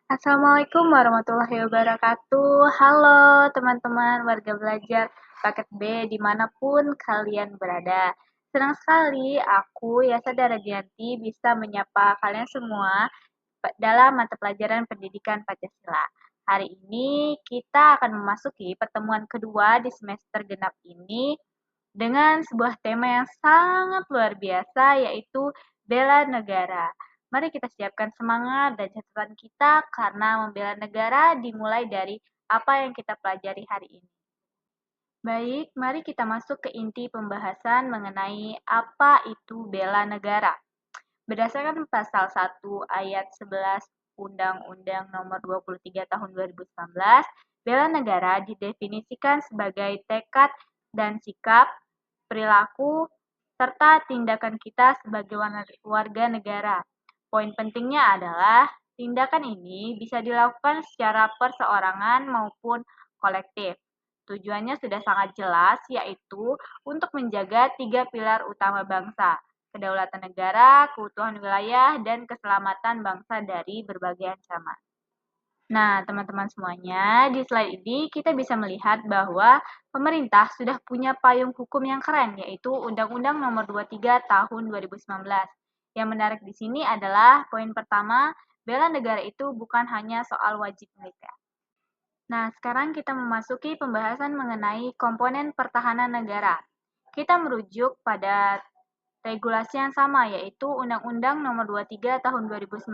Assalamualaikum warahmatullahi wabarakatuh. Halo teman-teman warga belajar paket B dimanapun kalian berada. Senang sekali aku Yasa Daragianti bisa menyapa kalian semua dalam mata pelajaran pendidikan Pancasila. Hari ini kita akan memasuki pertemuan kedua di semester genap ini dengan sebuah tema yang sangat luar biasa yaitu bela negara. Mari kita siapkan semangat dan catatan kita karena membela negara dimulai dari apa yang kita pelajari hari ini. Baik, mari kita masuk ke inti pembahasan mengenai apa itu bela negara. Berdasarkan pasal 1 ayat 11 Undang-Undang Nomor 23 Tahun 2019, bela negara didefinisikan sebagai tekad dan sikap, perilaku, serta tindakan kita sebagai warga negara. Poin pentingnya adalah tindakan ini bisa dilakukan secara perseorangan maupun kolektif. Tujuannya sudah sangat jelas, yaitu untuk menjaga tiga pilar utama bangsa, kedaulatan negara, keutuhan wilayah, dan keselamatan bangsa dari berbagai ancaman. Nah, teman-teman semuanya, di slide ini kita bisa melihat bahwa pemerintah sudah punya payung hukum yang keren, yaitu Undang-Undang Nomor 23 Tahun 2019. Yang menarik di sini adalah poin pertama, bela negara itu bukan hanya soal wajib militer. Nah, sekarang kita memasuki pembahasan mengenai komponen pertahanan negara. Kita merujuk pada regulasi yang sama, yaitu Undang-Undang Nomor 23 Tahun 2019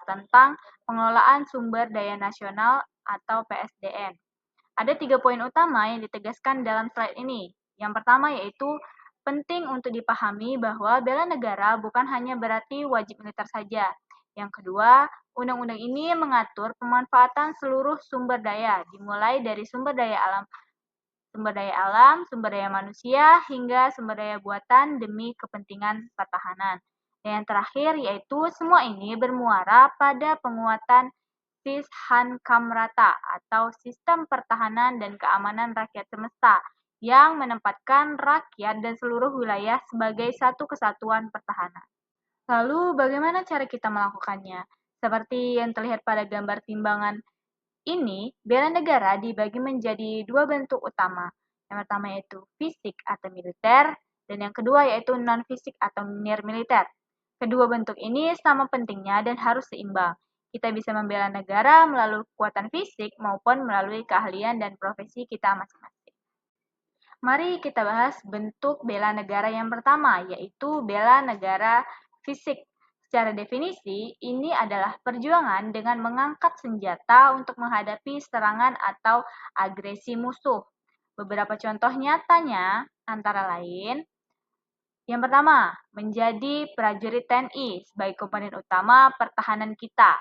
tentang Pengelolaan Sumber Daya Nasional atau PSDN. Ada 3 poin utama yang ditegaskan dalam slide ini. Yang pertama yaitu penting untuk dipahami bahwa bela negara bukan hanya berarti wajib militer saja. Yang kedua, undang-undang ini mengatur pemanfaatan seluruh sumber daya, dimulai dari sumber daya alam, sumber daya manusia, hingga sumber daya buatan demi kepentingan pertahanan. Dan yang terakhir yaitu semua ini bermuara pada penguatan Sishankamrata atau Sistem Pertahanan dan Keamanan Rakyat Semesta yang menempatkan rakyat dan seluruh wilayah sebagai satu kesatuan pertahanan. Lalu bagaimana cara kita melakukannya? Seperti yang terlihat pada gambar timbangan ini, bela negara dibagi menjadi 2 bentuk utama. Yang pertama yaitu fisik atau militer, dan yang kedua yaitu non-fisik atau nir-militer. Kedua bentuk ini sama pentingnya dan harus seimbang. Kita bisa membela negara melalui kekuatan fisik maupun melalui keahlian dan profesi kita masing-masing. Mari kita bahas bentuk bela negara yang pertama, yaitu bela negara fisik. Secara definisi, ini adalah perjuangan dengan mengangkat senjata untuk menghadapi serangan atau agresi musuh. Beberapa contoh nyatanya antara lain, yang pertama, menjadi prajurit TNI sebagai komponen utama pertahanan kita.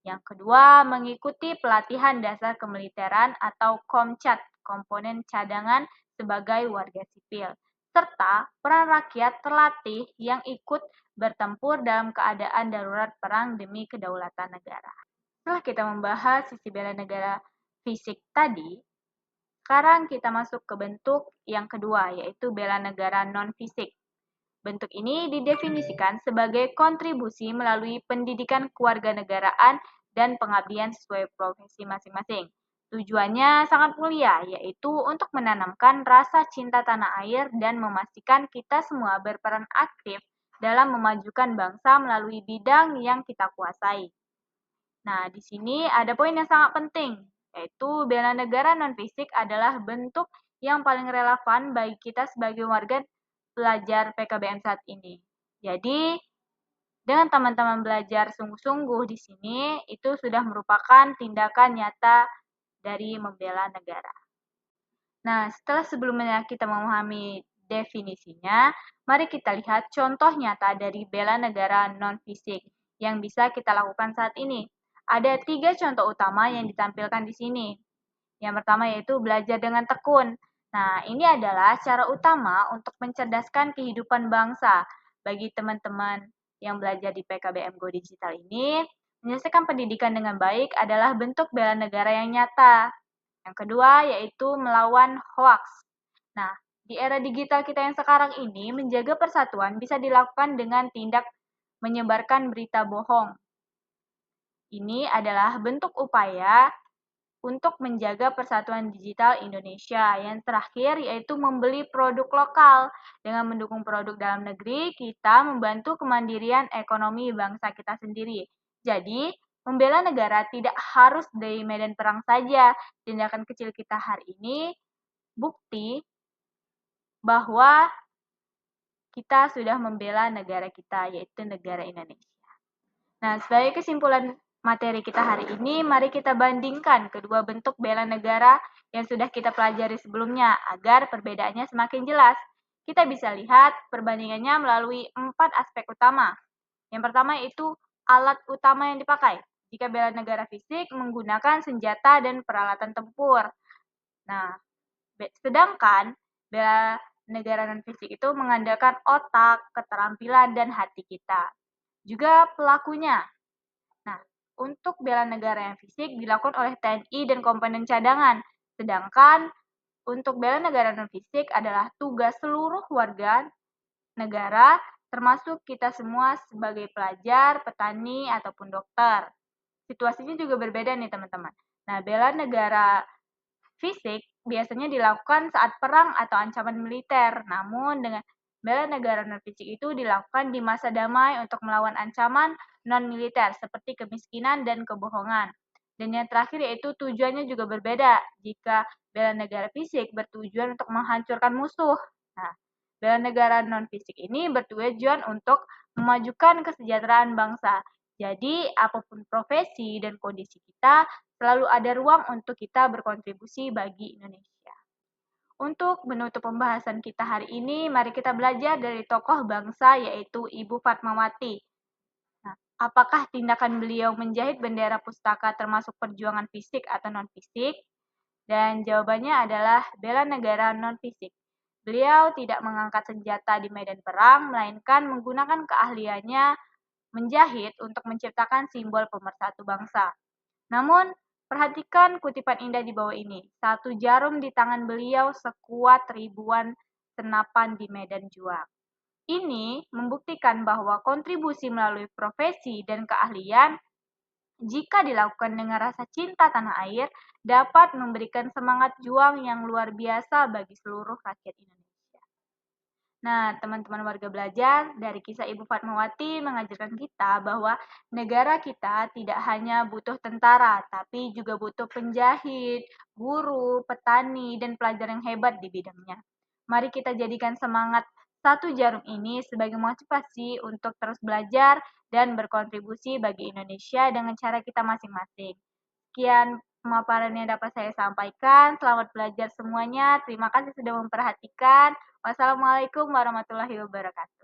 Yang kedua, mengikuti pelatihan dasar kemiliteran atau Komcat, komponen cadangan sebagai warga sipil. Serta peran rakyat terlatih yang ikut bertempur dalam keadaan darurat perang demi kedaulatan negara. Setelah kita membahas sisi bela negara fisik tadi, sekarang kita masuk ke bentuk yang kedua, yaitu bela negara non-fisik. Bentuk ini didefinisikan sebagai kontribusi melalui pendidikan kewarganegaraan dan pengabdian sesuai profesi masing-masing. Tujuannya sangat mulia, yaitu untuk menanamkan rasa cinta tanah air dan memastikan kita semua berperan aktif dalam memajukan bangsa melalui bidang yang kita kuasai. Nah, di sini ada poin yang sangat penting, yaitu bela negara non-fisik adalah bentuk yang paling relevan bagi kita sebagai warga belajar PKBM saat ini. Jadi, dengan teman-teman belajar sungguh-sungguh di sini, itu sudah merupakan tindakan nyata dari membela negara. Nah, sebelumnya kita memahami definisinya, mari kita lihat contoh nyata dari bela negara non-fisik yang bisa kita lakukan saat ini. Ada 3 contoh utama yang ditampilkan di sini. Yang pertama yaitu belajar dengan tekun. Nah, ini adalah cara utama untuk mencerdaskan kehidupan bangsa. Bagi teman-teman yang belajar di PKBM Go Digital ini, menyelesaikan pendidikan dengan baik adalah bentuk bela negara yang nyata. Yang kedua yaitu melawan hoax. Nah, di era digital kita yang sekarang ini, menjaga persatuan bisa dilakukan dengan tindak menyebarkan berita bohong. Ini adalah bentuk upaya untuk menjaga persatuan digital Indonesia. Yang terakhir yaitu membeli produk lokal. Dengan mendukung produk dalam negeri, kita membantu kemandirian ekonomi bangsa kita sendiri. Jadi, membela negara tidak harus dari medan perang saja. Tindakan kecil kita hari ini bukti bahwa kita sudah membela negara kita, yaitu negara Indonesia. Nah, sebagai kesimpulan materi kita hari ini, mari kita bandingkan kedua bentuk bela negara yang sudah kita pelajari sebelumnya agar perbedaannya semakin jelas. Kita bisa lihat perbandingannya melalui 4 aspek utama. Yang pertama itu alat utama yang dipakai. Jika bela negara fisik menggunakan senjata dan peralatan tempur. Nah, sedangkan bela negara non-fisik itu mengandalkan otak, keterampilan, dan hati kita. Juga pelakunya. Nah, untuk bela negara yang fisik dilakukan oleh TNI dan komponen cadangan. Sedangkan untuk bela negara non-fisik adalah tugas seluruh warga negara, termasuk kita semua sebagai pelajar, petani, ataupun dokter. Situasinya juga berbeda nih teman-teman. Nah, bela negara fisik biasanya dilakukan saat perang atau ancaman militer. Namun dengan bela negara non-fisik itu dilakukan di masa damai untuk melawan ancaman non-militer seperti kemiskinan dan kebohongan. Dan yang terakhir yaitu tujuannya juga berbeda. Jika bela negara fisik bertujuan untuk menghancurkan musuh. Nah, bela negara non-fisik ini bertujuan untuk memajukan kesejahteraan bangsa. Jadi, apapun profesi dan kondisi kita, selalu ada ruang untuk kita berkontribusi bagi Indonesia. Untuk menutup pembahasan kita hari ini, mari kita belajar dari tokoh bangsa yaitu Ibu Fatmawati. Nah, apakah tindakan beliau menjahit bendera pustaka termasuk perjuangan fisik atau non-fisik? Dan jawabannya adalah bela negara non-fisik. Beliau tidak mengangkat senjata di medan perang, melainkan menggunakan keahliannya menjahit untuk menciptakan simbol pemersatu bangsa. Namun, perhatikan kutipan indah di bawah ini. Satu jarum di tangan beliau sekuat ribuan senapan di medan juang. Ini membuktikan bahwa kontribusi melalui profesi dan keahlian, jika dilakukan dengan rasa cinta tanah air, dapat memberikan semangat juang yang luar biasa bagi seluruh rakyat Indonesia. Nah, teman-teman warga belajar, dari kisah Ibu Fatmawati mengajarkan kita bahwa negara kita tidak hanya butuh tentara, tapi juga butuh penjahit, guru, petani, dan pelajar yang hebat di bidangnya. Mari kita jadikan semangat satu jarum ini sebagai motivasi untuk terus belajar dan berkontribusi bagi Indonesia dengan cara kita masing-masing. Sekian pemaparan yang dapat saya sampaikan. Selamat belajar semuanya. Terima kasih sudah memperhatikan. Wassalamualaikum warahmatullahi wabarakatuh.